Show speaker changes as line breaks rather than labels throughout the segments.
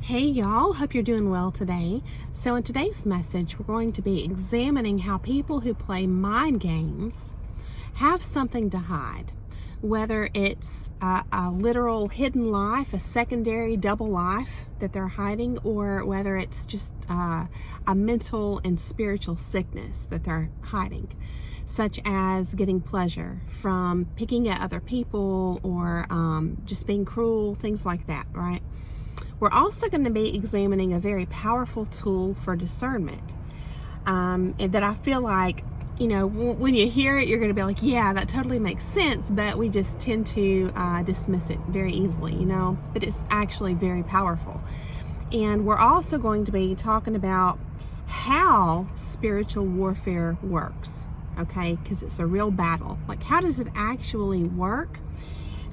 Hey y'all, hope you're doing well today. So in today's message, we're going to be examining how people who play mind games have something to hide. Whether it's a literal hidden life, a secondary double life that they're hiding, or whether it's just a mental and spiritual sickness that they're hiding, such as getting pleasure from picking at other people or just being cruel, things like that, right? We're also going to be examining a very powerful tool for discernment and that I feel like, when you hear it, you're going to be like, yeah, that totally makes sense, but we just tend to dismiss it very easily, but it's actually very powerful. And we're also going to be talking about how spiritual warfare works, okay, because it's a real battle. Like, how does it actually work?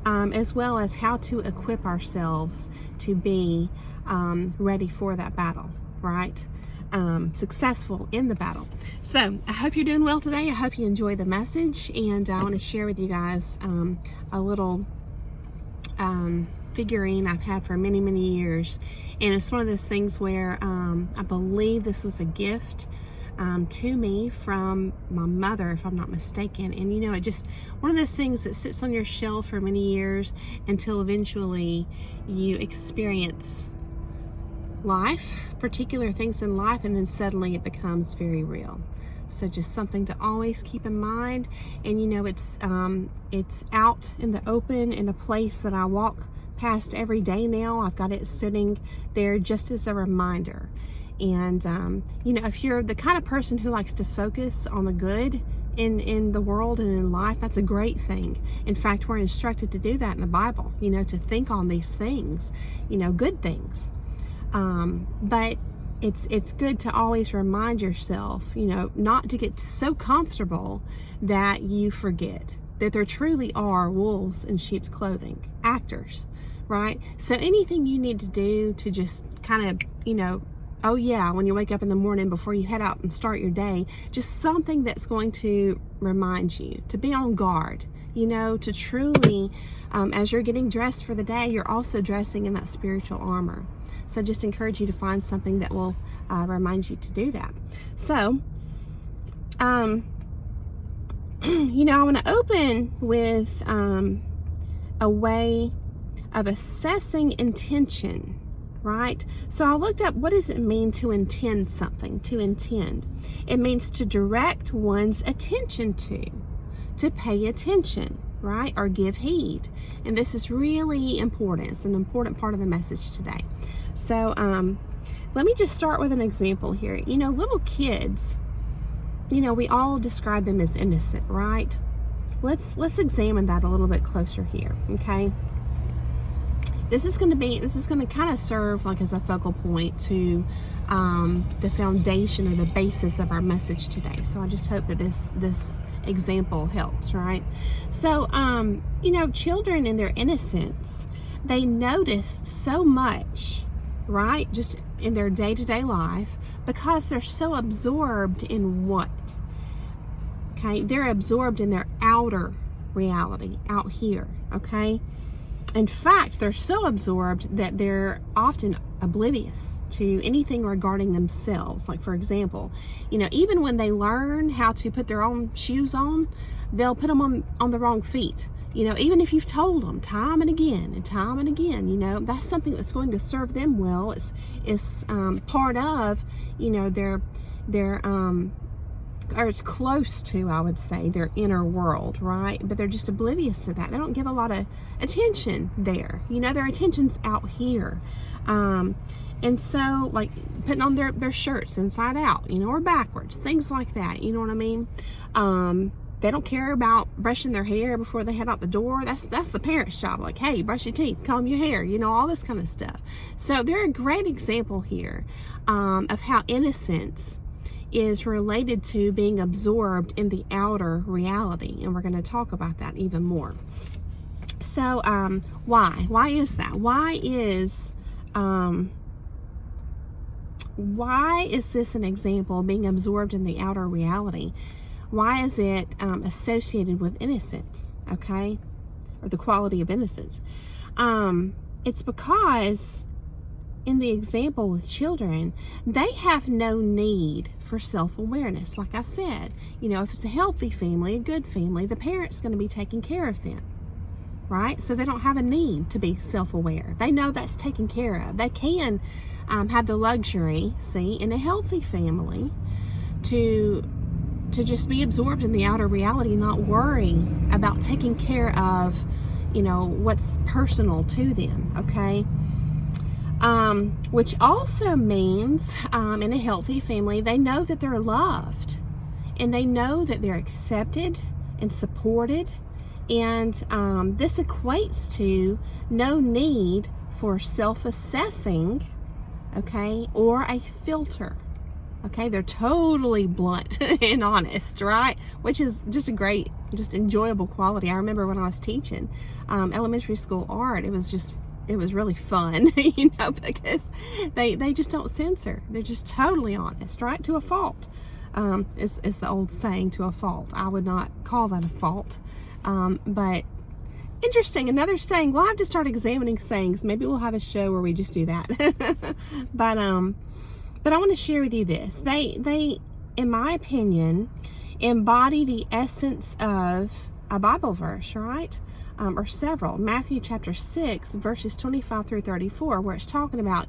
As well as how to equip ourselves to be ready for that battle, right? Successful in the battle. So I hope you're doing well today. I hope you enjoy the message, and I want to share with you guys a little figurine I've had for many, many years, and it's one of those things where I believe this was a gift to me from my mother, if I'm not mistaken. And it just one of those things that sits on your shelf for many years until eventually you experience life, particular things in life, and then suddenly it becomes very real. So just something to always keep in mind. And it's out in the open in a place that I walk past every day now. I've got it sitting there just as a reminder. And if you're the kind of person who likes to focus on the good in the world and in life, that's a great thing. In fact, we're instructed to do that in the Bible, to think on these things, good things. But it's good to always remind yourself, not to get so comfortable that you forget that there truly are wolves in sheep's clothing, actors, right? So anything you need to do to just kind of, oh yeah, when you wake up in the morning before you head out and start your day, just something that's going to remind you to be on guard, to truly, as you're getting dressed for the day, you're also dressing in that spiritual armor. So just encourage you to find something that will remind you to do that. So, I want to open with a way of assessing intention. Right? So I looked up, what does it mean to intend something? To intend. It means to direct one's attention to pay attention, right? Or give heed. And this is really important. It's an important part of the message today. So let me just start with an example here. Little kids, we all describe them as innocent, right? Let's examine that a little bit closer here, okay? This is going to kind of serve like as a focal point to the foundation or the basis of our message today. So I just hope that this example helps, right? So, children in their innocence, they notice so much, right? Just in their day-to-day life, because they're so absorbed in what? Okay, they're absorbed in their outer reality, out here, okay? In fact, they're so absorbed that they're often oblivious to anything regarding themselves. Like, for example, even when they learn how to put their own shoes on, they'll put them on the wrong feet. Even if you've told them time and again, that's something that's going to serve them well. It's part of, their or it's close to, I would say, their inner world, right? But they're just oblivious to that. They don't give a lot of attention there. Their attention's out here. And so, like, putting on their shirts inside out, or backwards, things like that, you know what I mean? They don't care about brushing their hair before they head out the door. That's the parent's job. Like, hey, brush your teeth, comb your hair, all this kind of stuff. So they're a great example here of how innocence is related to being absorbed in the outer reality, and we're going to talk about that even more. So why is that? Why is this an example of being absorbed in the outer reality? Why is it associated with innocence, okay, or the quality of innocence? It's because in the example with children, they have no need for self-awareness. Like I said, if it's a healthy family, a good family, the parent's going to be taking care of them, right? So they don't have a need to be self-aware. They know that's taken care of. They can have the luxury, in a healthy family, to just be absorbed in the outer reality and not worry about taking care of, what's personal to them, okay? Which also means in a healthy family, they know that they're loved, and they know that they're accepted and supported, and this equates to no need for self-assessing, okay, or a filter. Okay, they're totally blunt and honest, right? Which is just a great, just enjoyable quality. I remember when I was teaching elementary school art, it was really fun, because they just don't censor. They're just totally honest, right? To a fault. It's the old saying, to a fault. I would not call that a fault. But interesting, another saying. We'll have to start examining sayings. Maybe we'll have a show where we just do that. But I want to share with you this. They, in my opinion, embody the essence of a Bible verse, right? Or several. Matthew chapter 6, verses 25 through 34, where it's talking about,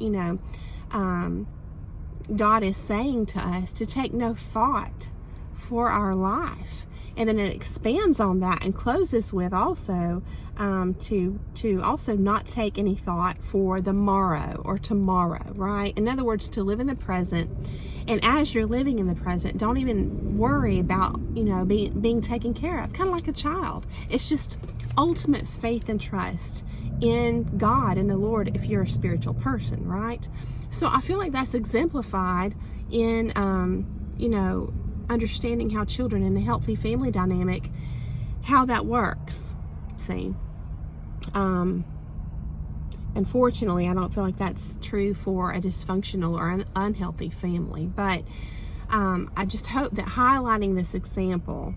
God is saying to us to take no thought for our life. And then it expands on that and closes with also to also not take any thought for the morrow or tomorrow, right? In other words, to live in the present. And as you're living in the present, don't even worry about, being taken care of. Kind of like a child. It's just ultimate faith and trust in God and the Lord if you're a spiritual person, right? So I feel like that's exemplified in, understanding how children in a healthy family dynamic, how that works. Unfortunately, I don't feel like that's true for a dysfunctional or an unhealthy family, but I just hope that highlighting this example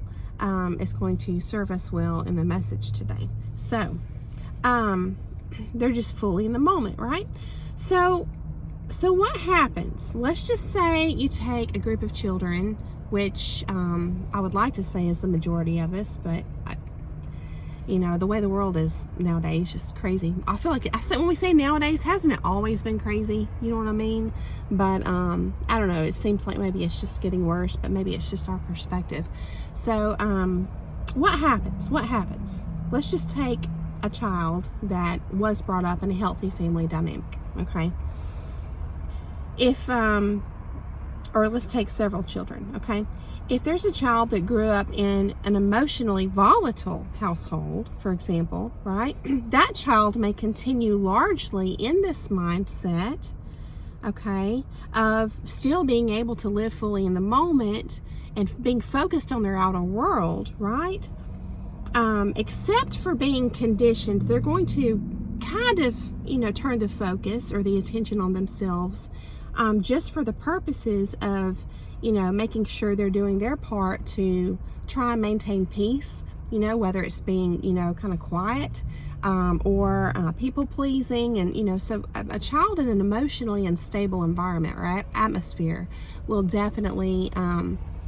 is going to serve us well in the message today. So they're just fully in the moment, right? So what happens? Let's just say you take a group of children, which I would like to say is the majority of us, but the way the world is nowadays, just crazy. I feel like when we say nowadays, hasn't it always been crazy? You know what I mean? But I don't know. It seems like maybe it's just getting worse, but maybe it's just our perspective. So what happens? Let's just take a child that was brought up in a healthy family dynamic, okay? Or let's take several children, okay? If there's a child that grew up in an emotionally volatile household, for example, right? That child may continue largely in this mindset, okay, of still being able to live fully in the moment and being focused on their outer world, right? Except for being conditioned, they're going to kind of, turn the focus or the attention on themselves just for the purposes of, making sure they're doing their part to try and maintain peace, whether it's being, kind of quiet or people pleasing. And, so a child in an emotionally unstable environment or atmosphere will definitely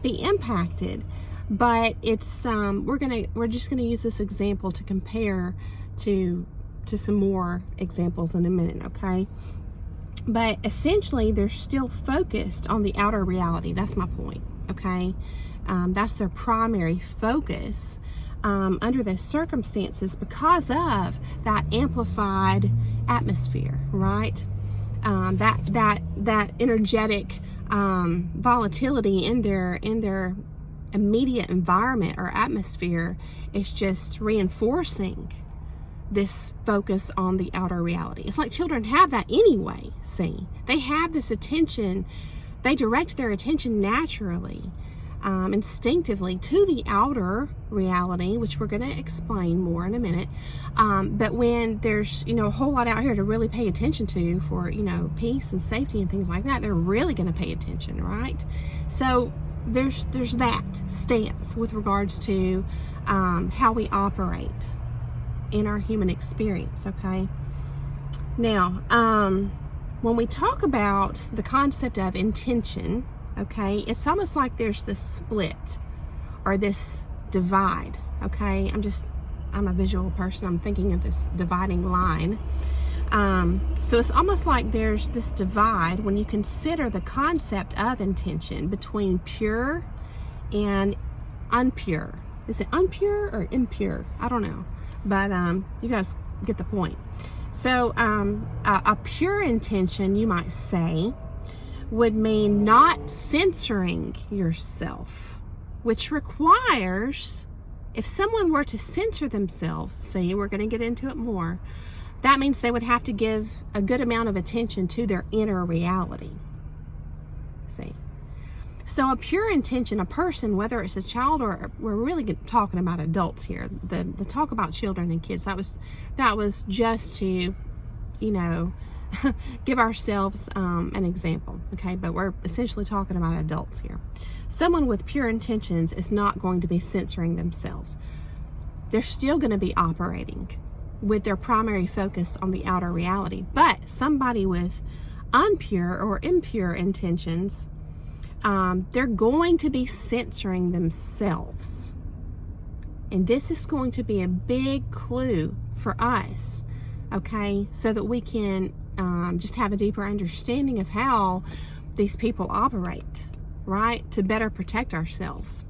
be impacted. But it's we're just gonna use this example to compare to some more examples in a minute, okay? But essentially, they're still focused on the outer reality. That's my point, okay? That's their primary focus under those circumstances because of that amplified atmosphere, right? That energetic volatility in their immediate environment or atmosphere is just reinforcing this focus on the outer reality. It's like children have that anyway, see? They have this attention, they direct their attention naturally, instinctively to the outer reality, which we're going to explain more in a minute. But when there's, a whole lot out here to really pay attention to for, peace and safety and things like that, they're really going to pay attention, right? So there's that stance with regards to how we operate in our human experience, okay? Now, when we talk about the concept of intention, okay, it's almost like there's this split or this divide, okay? I'm a visual person. I'm thinking of this dividing line. So it's almost like there's this divide when you consider the concept of intention between pure and unpure. Is it unpure or impure? I don't know, but you guys get the point. So a pure intention, you might say, would mean not censoring yourself, which requires, if someone were to censor themselves, see, we're going to get into it more, that means they would have to give a good amount of attention to their inner reality. See? So a pure intention, a person, whether it's a child or we're really talking about adults here, the talk about children and kids, that was just to, you know, give ourselves an example, okay? But we're essentially talking about adults here. Someone with pure intentions is not going to be censoring themselves. They're still going to be operating with their primary focus on the outer reality. But somebody with unpure or impure intentions, they're going to be censoring themselves. And this is going to be a big clue for us, okay, so that we can just have a deeper understanding of how these people operate, right, to better protect ourselves.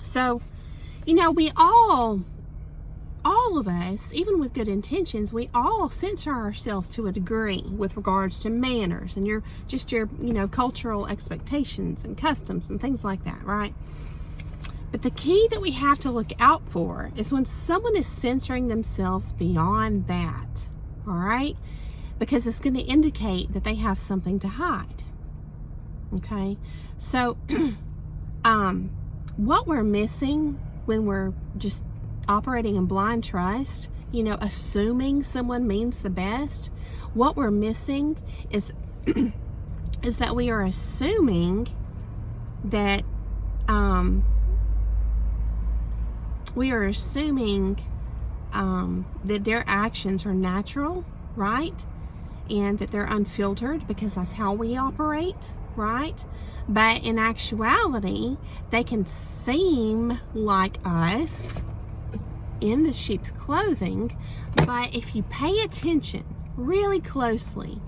So, you know, we all of us, even with good intentions, we all censor ourselves to a degree with regards to manners and your you know, cultural expectations and customs and things like that, right? But the key that we have to look out for is when someone is censoring themselves beyond that, all right? Because it's going to indicate that they have something to hide, okay? So, what we're missing when we're just operating in blind trust, you know, assuming someone means the best, what we're missing is is that we are assuming that that their actions are natural, right? And that they're unfiltered because that's how we operate, right? But in actuality, they can seem like us in the sheep's clothing, but if you pay attention really closely,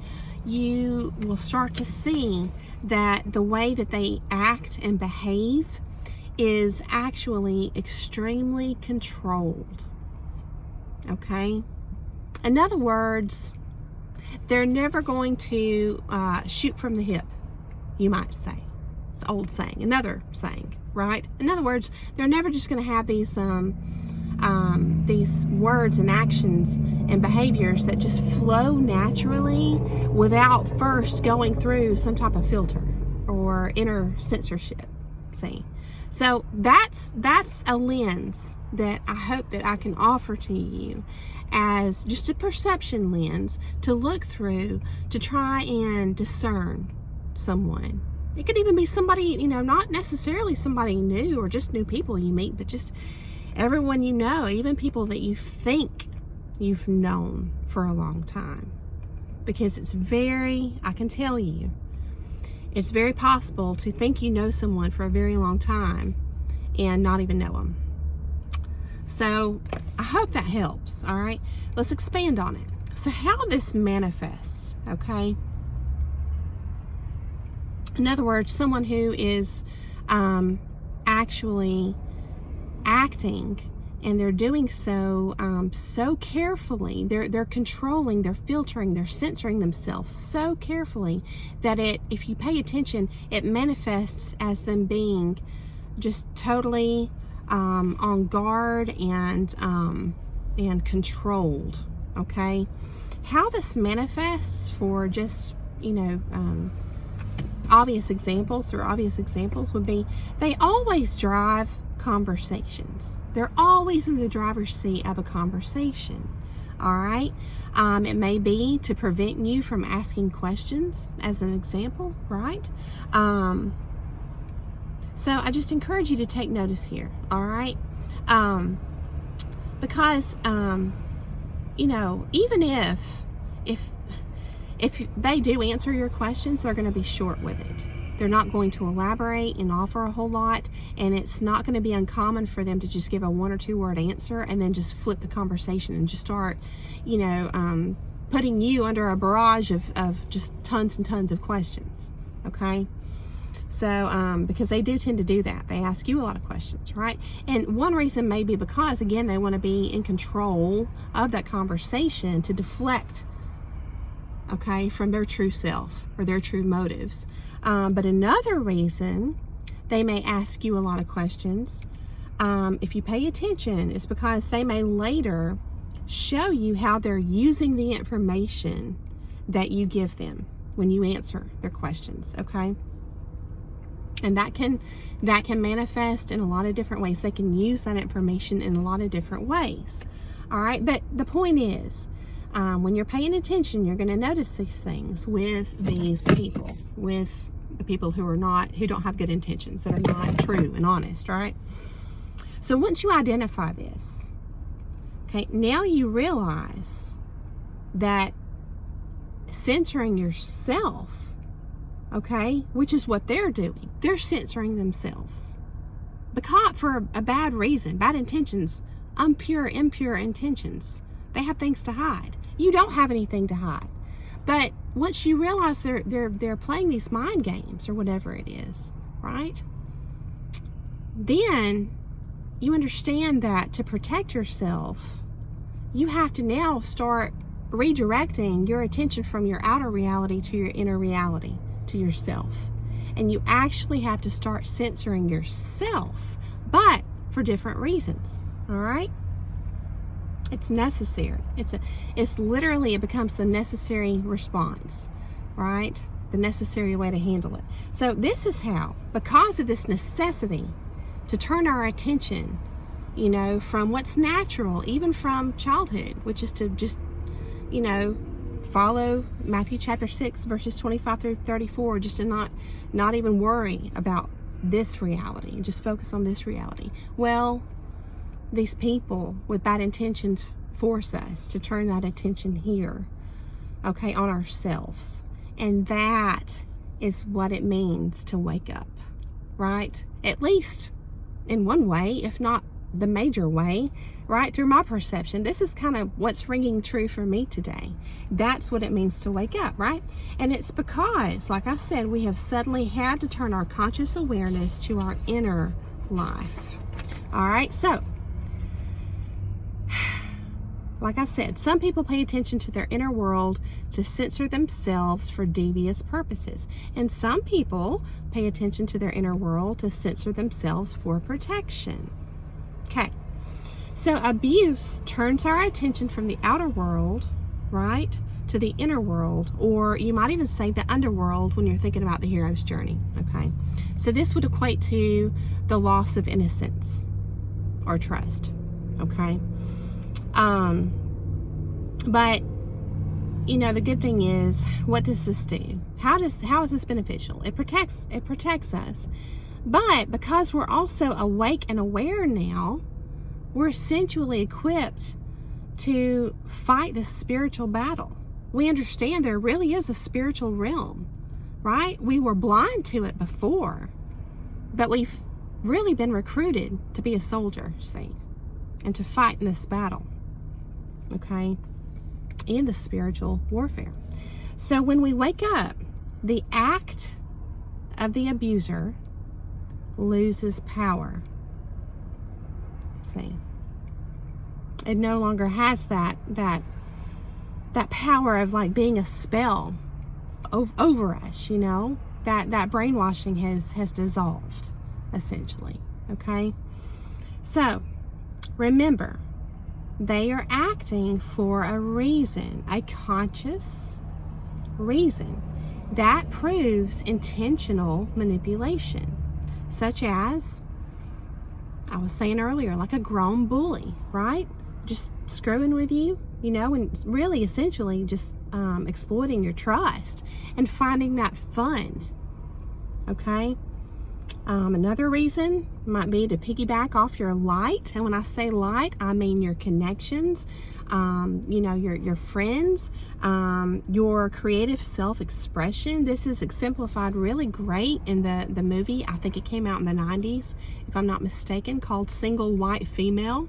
you will start to see that the way that they act and behave is actually extremely controlled, okay? In other words, they're never going to shoot from the hip, you might say. It's an old saying, another saying, right? In other words, they're never just going to have these words and actions and behaviors that just flow naturally without first going through some type of filter or inner censorship. See? So that's a lens that I hope that I can offer to you as just a perception lens to look through to try and discern someone. It could even be somebody, you know, not necessarily somebody new or just new people you meet, but just everyone you know, even people that you think you've known for a long time. Because I can tell you, it's very possible to think you know someone for a very long time and not even know them. So I hope that helps, all right? Let's expand on it. So how this manifests, okay? In other words, someone who is actually acting, and they're doing so so carefully. They're controlling, they're filtering, they're censoring themselves so carefully that if you pay attention, it manifests as them being just totally on guard and controlled. Okay, how this manifests for just, you know, obvious examples would be they always drive conversations. They're always in the driver's seat of a conversation. All right. It may be to prevent you from asking questions, as an example, right? So I just encourage you to take notice here. All right. Because you know, even if if they do answer your questions, they're going to be short with it. They're not going to elaborate and offer a whole lot, and it's not going to be uncommon for them to just give a 1 or 2 word answer and then just flip the conversation and just start, putting you under a barrage of just tons and tons of questions, okay? So, because they do tend to do that. They ask you a lot of questions, right? And one reason may be because, again, they want to be in control of that conversation to deflect, okay, from their true self or their true motives. But another reason they may ask you a lot of questions, if you pay attention, is because they may later show you how they're using the information that you give them when you answer their questions, okay? And that can manifest in a lot of different ways. They can use that information in a lot of different ways. All right, but the point is, when you're paying attention, you're going to notice these things with these people, with the people who don't have good intentions, that are not true and honest, right? So once you identify this, okay, now you realize that censoring yourself, okay, which is what they're doing. They're censoring themselves because for a bad reason, bad intentions, impure intentions. They have things to hide. You don't have anything to hide. But once you realize they're playing these mind games or whatever it is, right? Then you understand that to protect yourself, you have to now start redirecting your attention from your outer reality to your inner reality, to yourself. And you actually have to start censoring yourself, but for different reasons. All right? It's necessary. It's literally, it becomes the necessary response, right? The necessary way to handle it. So this is how, because of this necessity to turn our attention, from what's natural, even from childhood, which is to just, follow Matthew chapter 6, verses 25 through 34, just to not even worry about this reality and just focus on this reality. Well, these people with bad intentions force us to turn that attention here, okay, on ourselves. And that is what it means to wake up, right? At least in one way, if not the major way, right? Through my perception, this is kind of what's ringing true for me today. That's what it means to wake up, right? And it's because, like I said, we have suddenly had to turn our conscious awareness to our inner life. All right, so like I said, some people pay attention to their inner world to censor themselves for devious purposes. And some people pay attention to their inner world to censor themselves for protection. Okay, so abuse turns our attention from the outer world, right, to the inner world, or you might even say the underworld when you're thinking about the hero's journey, okay? So this would equate to the loss of innocence or trust, okay? But the good thing is, what does this do? How is this beneficial? It protects us. But because we're also awake and aware now, we're essentially equipped to fight this spiritual battle. We understand there really is a spiritual realm, right? We were blind to it before, but we've really been recruited to be a soldier, see, and to fight in this battle, okay, in the spiritual warfare. So when we wake up, the act of the abuser loses power. See, it no longer has that power of like being a spell over us, that brainwashing has dissolved, essentially, okay? So remember, they are acting for a reason, a conscious reason. That proves intentional manipulation, such as I was saying earlier, like a grown bully, right? Just screwing with you, and really essentially just exploiting your trust and finding that fun, okay? Another reason might be to piggyback off your light. And when I say light, I mean your connections, your friends, your creative self-expression. This is exemplified really great in the movie. I think it came out in the 90s, if I'm not mistaken, called Single White Female.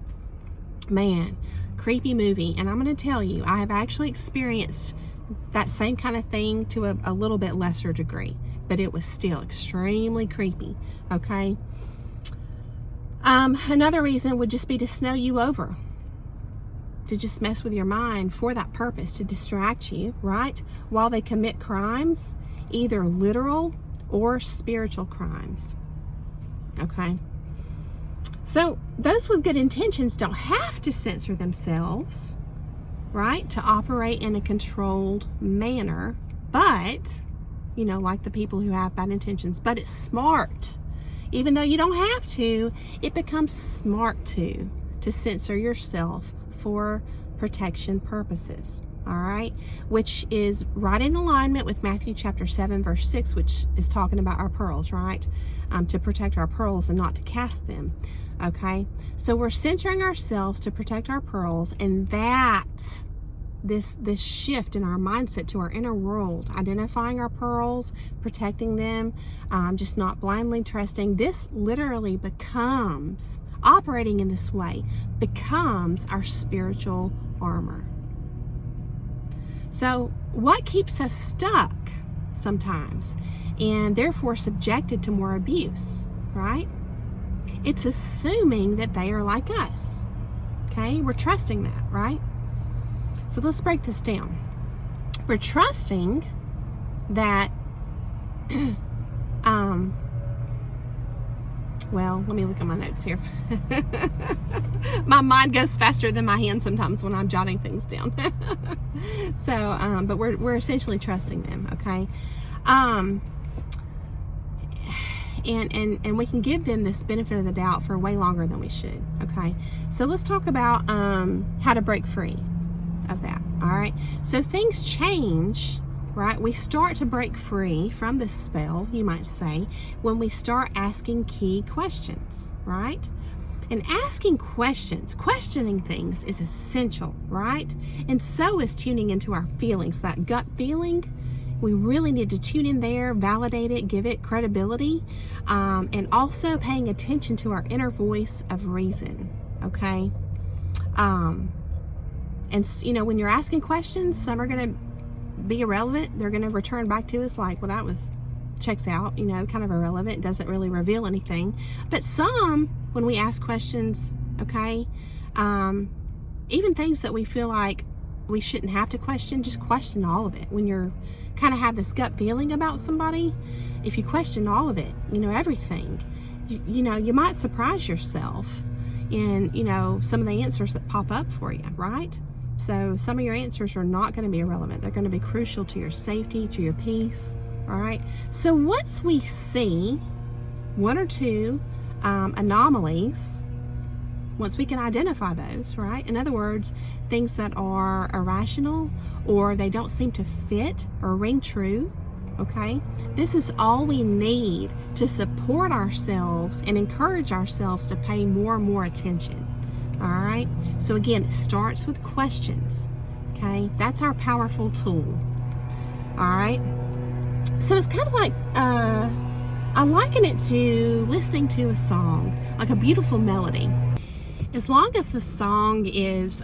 Man, creepy movie. And I'm going to tell you, I have actually experienced that same kind of thing to a little bit lesser degree, but it was still extremely creepy. Okay. Another reason would just be to snow you over, to just mess with your mind for that purpose, to distract you, right? While they commit crimes, either literal or spiritual crimes. Okay. So those with good intentions don't have to censor themselves, right, to operate in a controlled manner, but, like the people who have bad intentions, but it's smart. Even though you don't have to, it becomes smart to censor yourself for protection purposes, all right, which is right in alignment with Matthew chapter 7, verse 6, which is talking about our pearls, right, to protect our pearls and not to cast them. Okay, so we're censoring ourselves to protect our pearls, and that this shift in our mindset to our inner world, identifying our pearls, protecting them, just not blindly trusting, this literally becomes, operating in this way, becomes our spiritual armor. So what keeps us stuck sometimes and therefore subjected to more abuse, right? It's assuming that they are like us. Okay, we're trusting that, right? So let's break this down. We're trusting that, well, let me look at my notes here. My mind goes faster than my hand sometimes when I'm jotting things down. So, but we're essentially trusting them, okay? And we can give them this benefit of the doubt for way longer than we should, okay? So let's talk about how to break free of that, all right? So things change, right? We start to break free from this spell, you might say, when we start asking key questions, right? And asking questions, questioning things is essential, right? And so is tuning into our feelings, that gut feeling. We really need to tune in there, validate it, give it credibility, and also paying attention to our inner voice of reason, okay? And, when you're asking questions, some are going to be irrelevant. They're going to return back to us like, well, that was, checks out, kind of irrelevant, doesn't really reveal anything. But some, when we ask questions, okay, even things that we feel like we shouldn't have to question, just question all of it. When you're kind of have this gut feeling about somebody, if you question all of it, everything, you might surprise yourself in, some of the answers that pop up for you, right? So some of your answers are not going to be irrelevant. They're going to be crucial to your safety, to your peace, all right? So once we see one or two anomalies, once we can identify those, right? In other words, things that are irrational or they don't seem to fit or ring true, okay? This is all we need to support ourselves and encourage ourselves to pay more and more attention, all right? So again, it starts with questions, okay? That's our powerful tool, all right? So it's kind of like, I liken it to listening to a song, like a beautiful melody. As long as the song is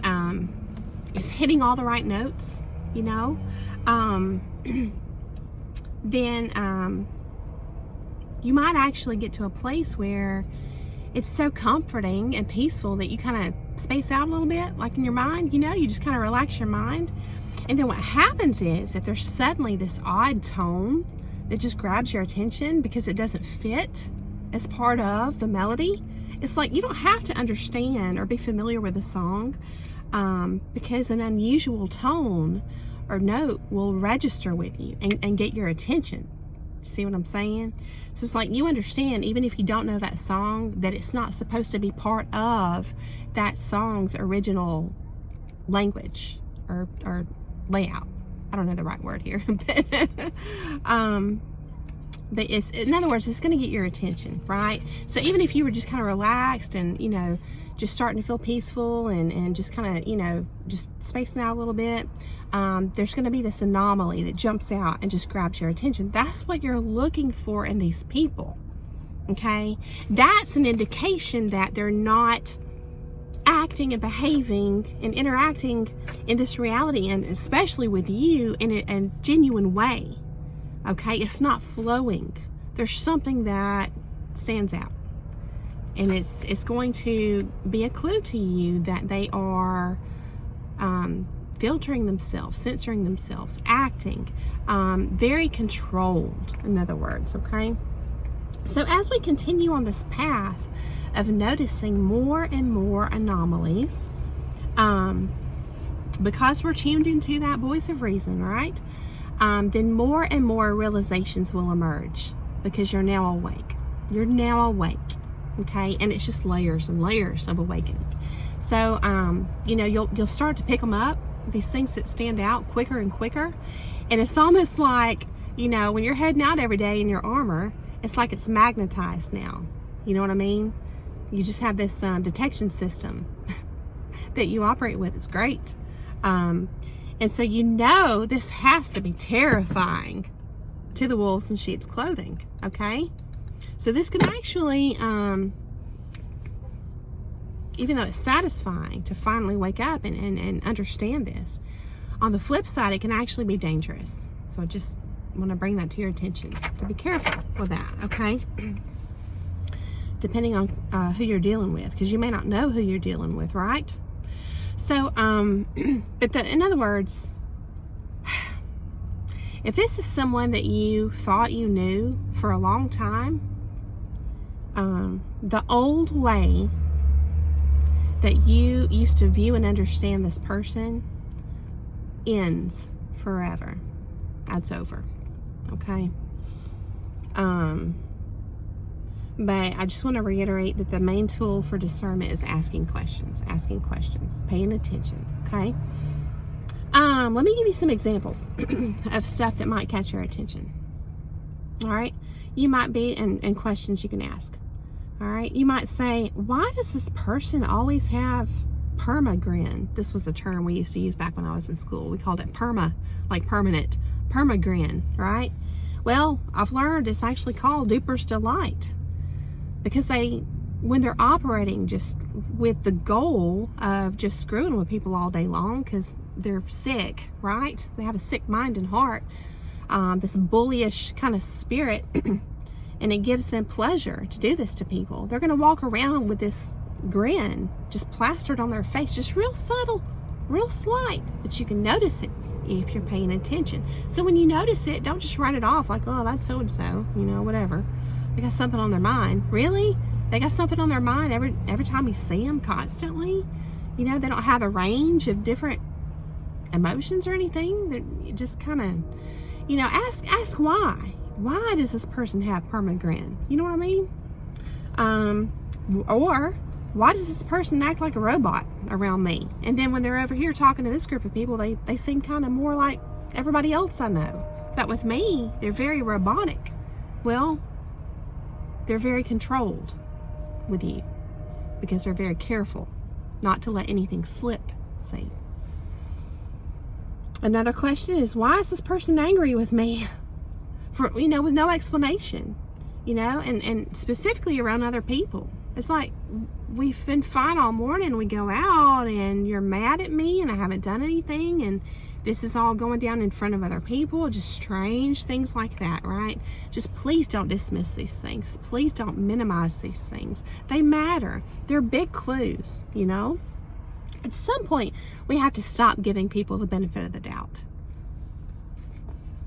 hitting all the right notes, then you might actually get to a place where it's so comforting and peaceful that you kind of space out a little bit, like in your mind, you just kind of relax your mind. And then what happens is, if there's suddenly this odd tone that just grabs your attention because it doesn't fit as part of the melody, it's like you don't have to understand or be familiar with the song, because an unusual tone or note will register with you and get your attention. See what I'm saying? So it's like you understand, even if you don't know that song, that it's not supposed to be part of that song's original language or layout. I don't know the right word here. But, But in other words, it's going to get your attention, right? So even if you were just kind of relaxed and, just starting to feel peaceful and just kind of, just spacing out a little bit, there's going to be this anomaly that jumps out and just grabs your attention. That's what you're looking for in these people, okay? That's an indication that they're not acting and behaving and interacting in this reality, and especially with you, in a genuine way. Okay, it's not flowing. There's something that stands out, and it's going to be a clue to you that they are filtering themselves, censoring themselves, acting very controlled, in other words. Okay, so as we continue on this path of noticing more and more anomalies, because we're tuned into that voice of reason, right? Then more and more realizations will emerge, because you're now awake. You're now awake, okay? And it's just layers and layers of awakening. So, you'll start to pick them up, these things that stand out quicker and quicker. And it's almost like, when you're heading out every day in your armor, it's like it's magnetized now. You know what I mean? You just have this detection system that you operate with. It's great. And so this has to be terrifying to the wolves in sheep's clothing, okay? So this can actually, even though it's satisfying to finally wake up and understand this, on the flip side, it can actually be dangerous. So I just want to bring that to your attention, to be careful with that, okay? Depending on who you're dealing with, because you may not know who you're dealing with, right? So, in other words, if this is someone that you thought you knew for a long time, the old way that you used to view and understand this person ends forever. That's over, okay? But I just want to reiterate that the main tool for discernment is asking questions, paying attention, okay? Let me give you some examples of stuff that might catch your attention. All right? You might be, and questions you can ask. All right? You might say, why does this person always have permagrin? This was a term we used to use back when I was in school. We called it perma, like permanent. Permagrin, right? Well, I've learned it's actually called duper's delight. Because when they're operating just with the goal of just screwing with people all day long, because they're sick, right? They have a sick mind and heart, this bullyish kind of spirit, and it gives them pleasure to do this to people. They're going to walk around with this grin just plastered on their face, just real subtle, real slight, but you can notice it if you're paying attention. So when you notice it, don't just write it off like, oh, that's so-and-so, whatever. They got something on their mind. Really? They got something on their mind every time you see them constantly? They don't have a range of different emotions or anything. They're just kind of, ask why. Why does this person have permagrin? You know what I mean? Or why does this person act like a robot around me? And then when they're over here talking to this group of people, they seem kind of more like everybody else I know. But with me, they're very robotic. Well, they're very controlled with you because they're very careful not to let anything slip, see. Another question is, why is this person angry with me? For, with no explanation, and specifically around other people. It's like, we've been fine all morning, we go out and you're mad at me and I haven't done anything, and this is all going down in front of other people, just strange things like that, right? Just please don't dismiss these things. Please don't minimize these things. They matter. They're big clues, At some point, we have to stop giving people the benefit of the doubt.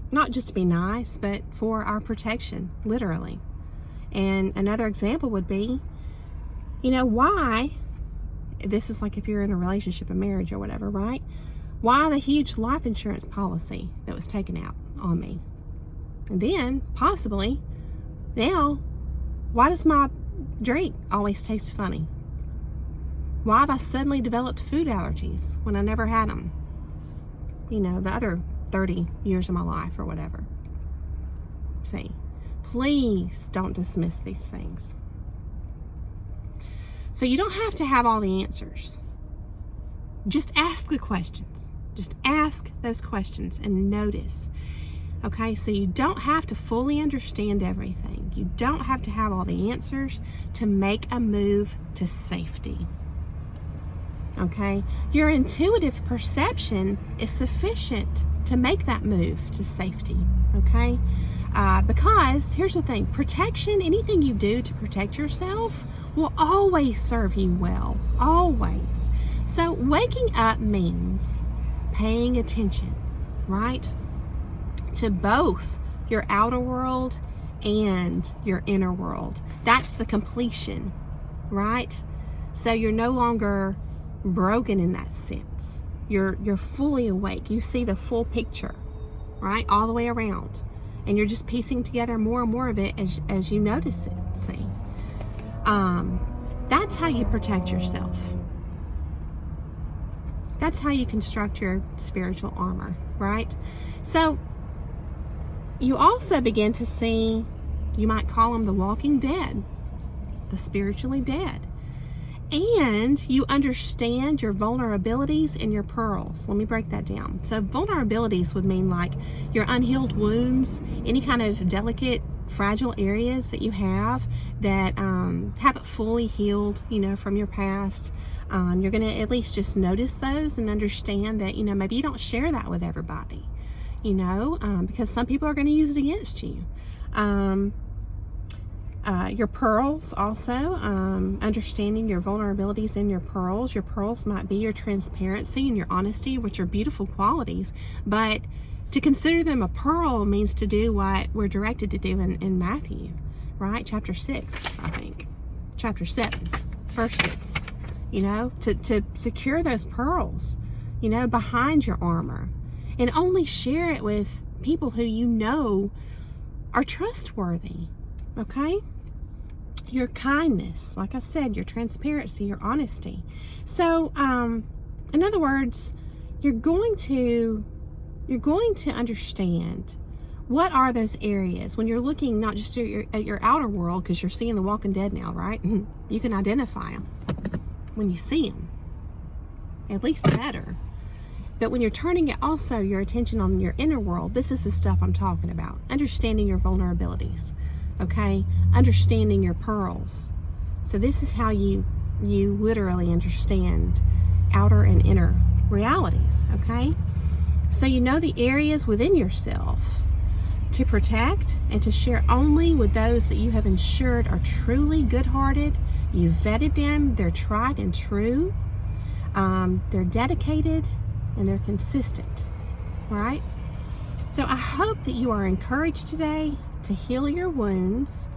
Not just to be nice, but for our protection, literally. And another example would be, why, this is like if you're in a relationship, a marriage or whatever, right? Why the huge life insurance policy that was taken out on me? And then, possibly, now, why does my drink always taste funny? Why have I suddenly developed food allergies when I never had them? The other 30 years of my life or whatever. See? Please don't dismiss these things. So you don't have to have all the answers. Just ask the questions. Just ask those questions and notice. Okay, so you don't have to fully understand everything. You don't have to have all the answers to make a move to safety. Okay, your intuitive perception is sufficient to make that move to safety. Okay, because here's the thing, protection, anything you do to protect yourself will always serve you well, always. So waking up means paying attention, right, to both your outer world and your inner world. That's the completion, right? So you're no longer broken in that sense. You're fully awake. You see the full picture, right, all the way around, and you're just piecing together more and more of it as you notice it. See, that's how you protect yourself. That's how you construct your spiritual armor, right? So you also begin to see, you might call them the walking dead, the spiritually dead. And you understand your vulnerabilities and your pearls. Let me break that down. So vulnerabilities would mean like your unhealed wounds, any kind of delicate, fragile areas that you have that haven't fully healed, from your past. You're going to at least just notice those and understand that, maybe you don't share that with everybody, because some people are going to use it against you. Your pearls also, understanding your vulnerabilities in your pearls. Your pearls might be your transparency and your honesty, which are beautiful qualities, but to consider them a pearl means to do what we're directed to do in Matthew, right? Chapter 6, I think. Chapter 7, verse 6. To secure those pearls, behind your armor, and only share it with people who are trustworthy, okay? Your kindness, like I said, your transparency, your honesty. So, in other words, you're going to understand what are those areas when you're looking not just at your outer world, because you're seeing the walking dead now, right? You can identify them when you see them, at least better. But when you're turning it also your attention on your inner world, this is the stuff I'm talking about. Understanding your vulnerabilities, okay? Understanding your pearls. So this is how you literally understand outer and inner realities, okay? So you know the areas within yourself to protect and to share only with those that you have ensured are truly good-hearted. You've vetted them, they're tried and true, they're dedicated, and they're consistent, right? So I hope that you are encouraged today to heal your wounds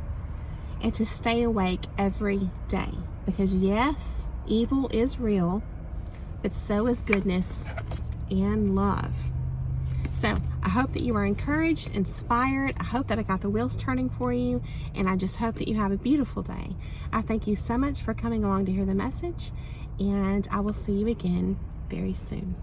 and to stay awake every day, because yes, evil is real, but so is goodness and love. So I hope that you are encouraged, inspired. I hope that I got the wheels turning for you, and I just hope that you have a beautiful day. I thank you so much for coming along to hear the message, and I will see you again very soon.